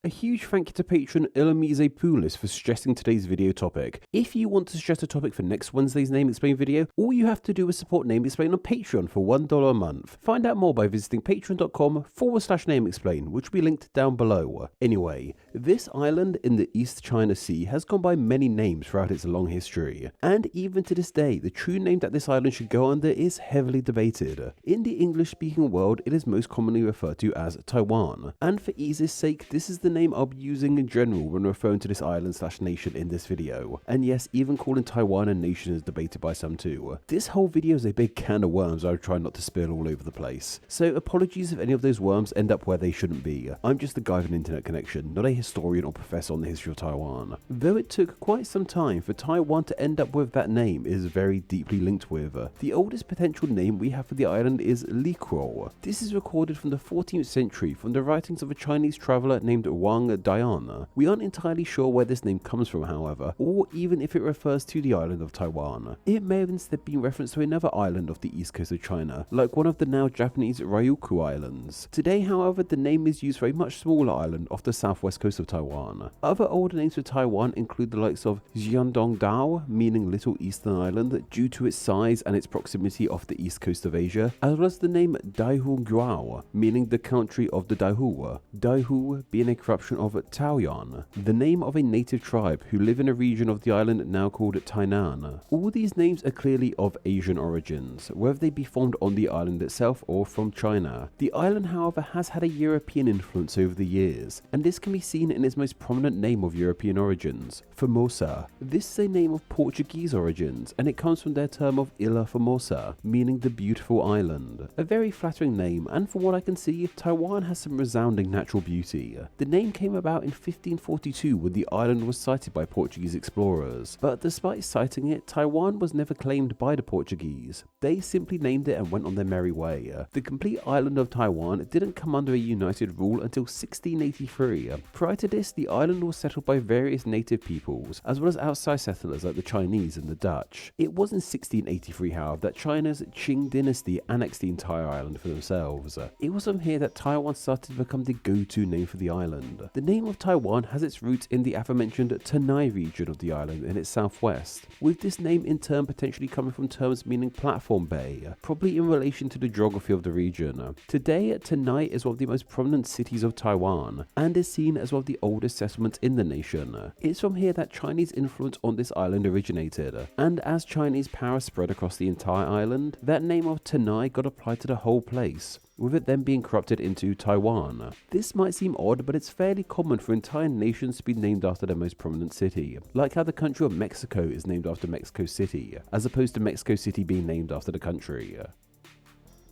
A huge thank you to patron Ilamize Poulis for suggesting today's video topic. If you want to suggest a topic for next Wednesday's Name Explain video, all you have to do is support Name Explain on Patreon for $1 a month. Find out more by visiting patreon.com/Name Explain, which will be linked down below. Anyway, this island in the East China Sea has gone by many names throughout its long history, and even to this day, the true name that this island should go under is heavily debated. In the English-speaking world, it is most commonly referred to as Taiwan, and for ease's sake, this is the name I'll be using in general when referring to this island/nation in this video. And yes, even calling Taiwan a nation is debated by some too. This whole video is a big can of worms I will try not to spill all over the place. So apologies if any of those worms end up where they shouldn't be. I'm just a guy with an internet connection, not a historian or professor on the history of Taiwan. Though it took quite some time for Taiwan to end up with that name is very deeply linked with. The oldest potential name we have for the island is Likro. This is recorded from the 14th century from the writings of a Chinese traveller named Wang Dian. We aren't entirely sure where this name comes from, however, or even if it refers to the island of Taiwan. It may have instead been referenced to another island off the east coast of China, like one of the now Japanese Ryukyu Islands. Today, however, the name is used for a much smaller island off the southwest coast of Taiwan. Other older names for Taiwan include the likes of Jiandongdao, meaning Little Eastern Island, due to its size and its proximity off the east coast of Asia, as well as the name Daihu Guao, meaning the country of the Daihu. Daihu being a corruption of Taoyuan, the name of a native tribe who live in a region of the island now called Tainan. All these names are clearly of Asian origins, whether they be formed on the island itself or from China. The island, however, has had a European influence over the years, and this can be seen in its most prominent name of European origins, Formosa. This is a name of Portuguese origins, and it comes from their term of Ilha Formosa, meaning the beautiful island. A very flattering name, and from what I can see, Taiwan has some resounding natural beauty. The name came about in 1542 when the island was sighted by Portuguese explorers, but despite sighting it, Taiwan was never claimed by the Portuguese. They simply named it and went on their merry way. The complete island of Taiwan didn't come under a united rule until 1683. Prior to this, the island was settled by various native peoples, as well as outside settlers like the Chinese and the Dutch. It was in 1683, however, that China's Qing dynasty annexed the entire island for themselves. It was from here that Taiwan started to become the go-to name for the island. The name of Taiwan has its roots in the aforementioned Tanai region of the island in its southwest, with this name in turn potentially coming from terms meaning platform bay, probably in relation to the geography of the region. Today, Tanai is one of the most prominent cities of Taiwan, and is seen as one of the oldest settlements in the nation. It's from here that Chinese influence on this island originated, and as Chinese power spread across the entire island, that name of Tanai got applied to the whole place, with it then being corrupted into Taiwan. This might seem odd, but it's fairly common for entire nations to be named after their most prominent city, like how the country of Mexico is named after Mexico City, as opposed to Mexico City being named after the country.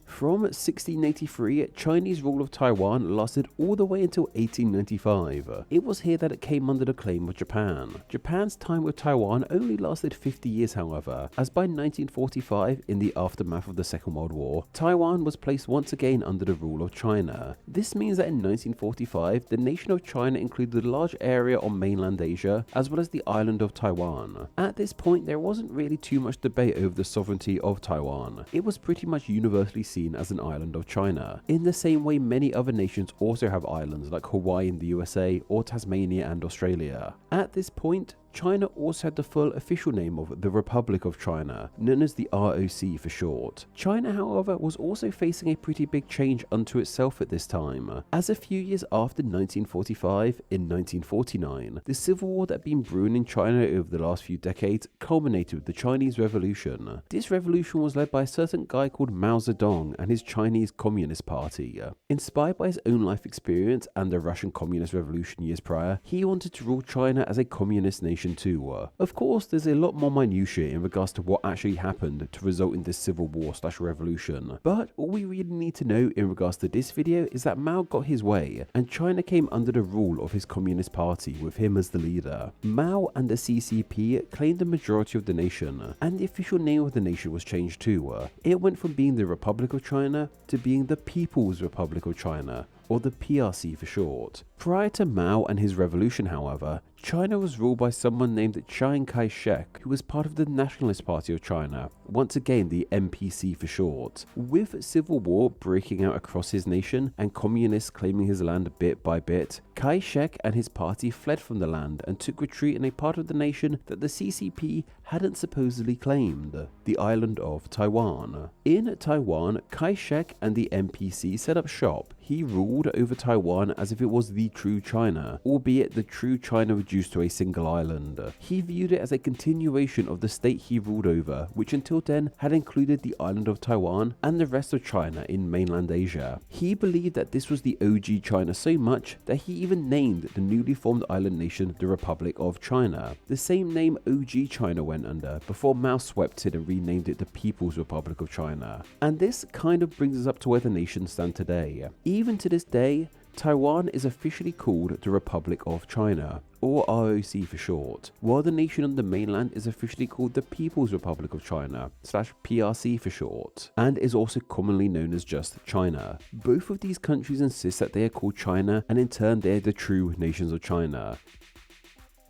From 1683, Chinese rule of Taiwan lasted all the way until 1895. It was here that it came under the claim of Japan. Japan's time with Taiwan only lasted 50 years, however, as by 1945, in the aftermath of the Second World War, Taiwan was placed once again under the rule of China. This means that in 1945, the nation of China included a large area on mainland Asia, as well as the island of Taiwan. At this point, there wasn't really too much debate over the sovereignty of Taiwan. It was pretty much universally seen as an island of China, in the same way many other nations also have islands like Hawaii in the USA or Tasmania and Australia. At this point, China also had the full official name of the Republic of China, known as the ROC for short. China, however, was also facing a pretty big change unto itself at this time, as a few years after 1945, in 1949, the civil war that had been brewing in China over the last few decades culminated with the Chinese Revolution. This revolution was led by a certain guy called Mao Zedong and his Chinese Communist Party. Inspired by his own life experience and the Russian Communist Revolution years prior, he wanted to rule China as a communist nation too. Of course, there's a lot more minutiae in regards to what actually happened to result in this civil war/revolution, but all we really need to know in regards to this video is that Mao got his way, and China came under the rule of his Communist Party with him as the leader. Mao and the CCP claimed the majority of the nation, and the official name of the nation was changed too. It went from being the Republic of China to being the People's Republic of China, or the PRC for short. Prior to Mao and his revolution, however, China was ruled by someone named Chiang Kai-shek, who was part of the Nationalist Party of China, once again the NPC for short. With civil war breaking out across his nation and communists claiming his land bit by bit, Kai-shek and his party fled from the land and took retreat in a part of the nation that the CCP hadn't supposedly claimed, the island of Taiwan. In Taiwan, Kai-shek and the NPC set up shop. He ruled over Taiwan as if it was the true China, albeit the true China reduced to a single island. He viewed it as a continuation of the state he ruled over, which until then had included the island of Taiwan and the rest of China in mainland Asia. He believed that this was the OG China so much that he even named the newly formed island nation the Republic of China, the same name OG China went under before Mao swept in and renamed it the People's Republic of China. And this kind of brings us up to where the nation stands today. Even to this day, Taiwan is officially called the Republic of China, or ROC for short, while the nation on the mainland is officially called the People's Republic of China, /PRC for short, and is also commonly known as just China. Both of these countries insist that they are called China, and in turn they are the true nations of China.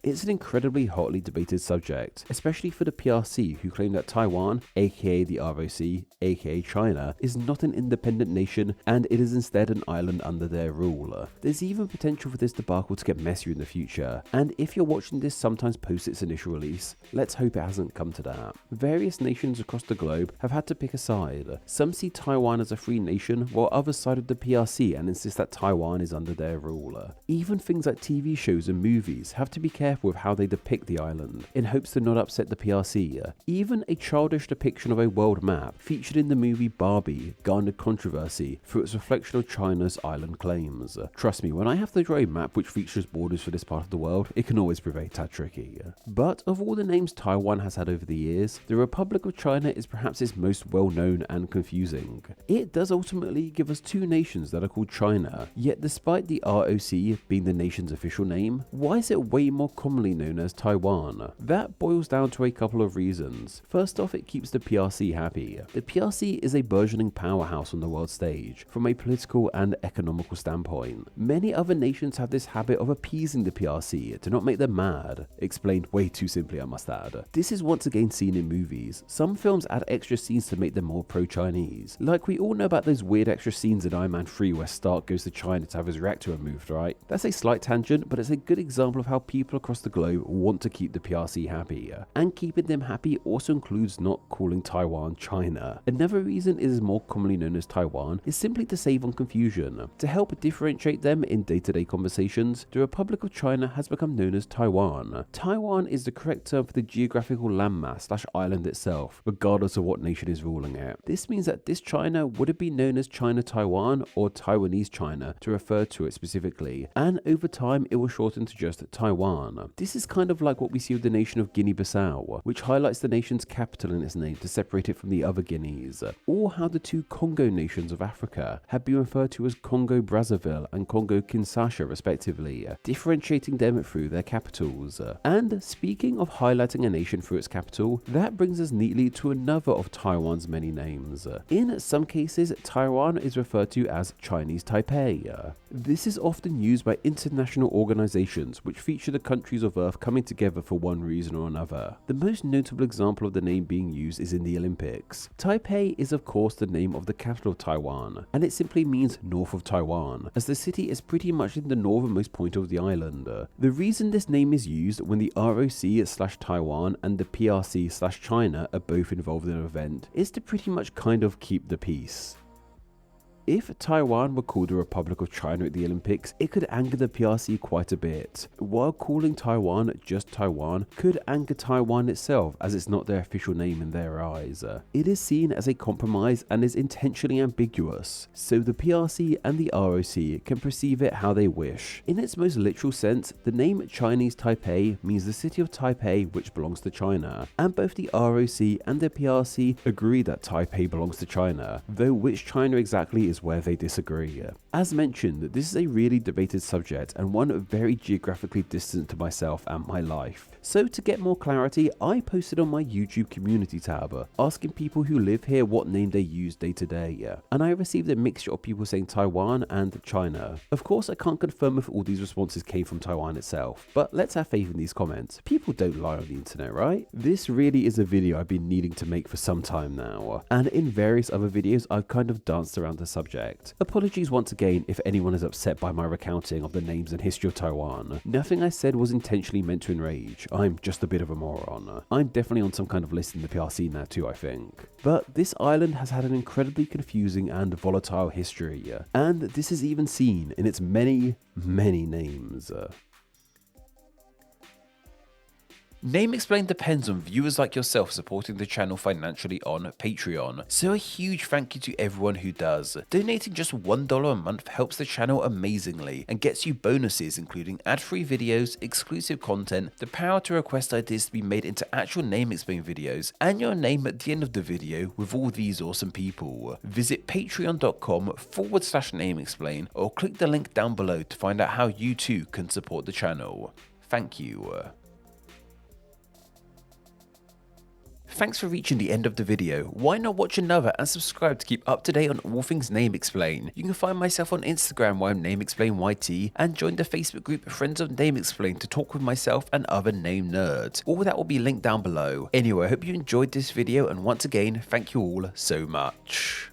It's an incredibly hotly debated subject, especially for the PRC, who claim that Taiwan, aka the ROC, aka China, is not an independent nation and it is instead an island under their rule. There's even potential for this debacle to get messier in the future, and if you're watching this sometimes post its initial release, let's hope it hasn't come to that. Various nations across the globe have had to pick a side. Some see Taiwan as a free nation, while others side with the PRC and insist that Taiwan is under their rule. Even things like TV shows and movies have to be careful with how they depict the island, in hopes to not upset the PRC. Even a childish depiction of a world map featured in the movie Barbie garnered controversy through its reflection of China's island claims. Trust me, when I have to draw a map which features borders for this part of the world, it can always prove a tad tricky. But of all the names Taiwan has had over the years, the Republic of China is perhaps its most well known and confusing. It does ultimately give us two nations that are called China, yet despite the ROC being the nation's official name, why is it way more commonly known as Taiwan? That boils down to a couple of reasons. First off, it keeps the PRC happy. The PRC is a burgeoning powerhouse on the world stage, from a political and economical standpoint. Many other nations have this habit of appeasing the PRC to not make them mad. Explained way too simply, I must add. This is once again seen in movies. Some films add extra scenes to make them more pro-Chinese. Like we all know about those weird extra scenes in Iron Man 3 where Stark goes to China to have his reactor removed, right? That's a slight tangent, but it's a good example of how people across the globe want to keep the PRC happy, and keeping them happy also includes not calling Taiwan China. Another reason it is more commonly known as Taiwan is simply to save on confusion. To help differentiate them in day-to-day conversations, the Republic of China has become known as Taiwan. Taiwan is the correct term for the geographical landmass / island itself, regardless of what nation is ruling it. This means that this China would have been known as China Taiwan or Taiwanese China to refer to it specifically, and over time it was shortened to just Taiwan. This is kind of like what we see with the nation of Guinea-Bissau, which highlights the nation's capital in its name to separate it from the other Guineas, or how the two Congo nations of Africa have been referred to as Congo-Brazzaville and Congo-Kinshasa respectively, differentiating them through their capitals. And speaking of highlighting a nation through its capital, that brings us neatly to another of Taiwan's many names. In some cases, Taiwan is referred to as Chinese Taipei. This is often used by international organizations which feature the countries of Earth coming together for one reason or another. The most notable example of the name being used is in the Olympics. Taipei is of course the name of the capital of Taiwan, and it simply means north of Taiwan, as the city is pretty much in the northernmost point of the island. The reason this name is used when the ROC/Taiwan and the PRC/China are both involved in an event is to pretty much kind of keep the peace. If Taiwan were called the Republic of China at the Olympics, it could anger the PRC quite a bit, while calling Taiwan just Taiwan could anger Taiwan itself, as it's not their official name in their eyes. It is seen as a compromise and is intentionally ambiguous, so the PRC and the ROC can perceive it how they wish. In its most literal sense, the name Chinese Taipei means the city of Taipei, which belongs to China, and both the ROC and the PRC agree that Taipei belongs to China, though which China exactly areas where they disagree. As mentioned, this is a really debated subject and one very geographically distant to myself and my life. So to get more clarity, I posted on my YouTube community tab asking people who live here what name they use day to day, and I received a mixture of people saying Taiwan and China. Of course, I can't confirm if all these responses came from Taiwan itself, but let's have faith in these comments. People don't lie on the internet, right? This really is a video I've been needing to make for some time now, and in various other videos I've kind of danced around the subject. Apologies once again if anyone is upset by my recounting of the names and history of Taiwan. Nothing I said was intentionally meant to enrage. I'm just a bit of a moron. I'm definitely on some kind of list in the PR scene now too, I think. But this island has had an incredibly confusing and volatile history, and this is even seen in its many names. Name Explained depends on viewers like yourself supporting the channel financially on Patreon, so a huge thank you to everyone who does. Donating just $1 a month helps the channel amazingly and gets you bonuses including ad-free videos, exclusive content, the power to request ideas to be made into actual Name Explained videos, and your name at the end of the video with all these awesome people. Visit patreon.com/NameExplain or click the link down below to find out how you too can support the channel. Thank you. Thanks for reaching the end of the video. Why not watch another and subscribe to keep up to date on all things Name Explain. You can find myself on Instagram where I'm Name Explain YT, and join the Facebook group Friends of Name Explain to talk with myself and other name nerds. All that will be linked down below. Anyway, I hope you enjoyed this video, and once again, thank you all so much.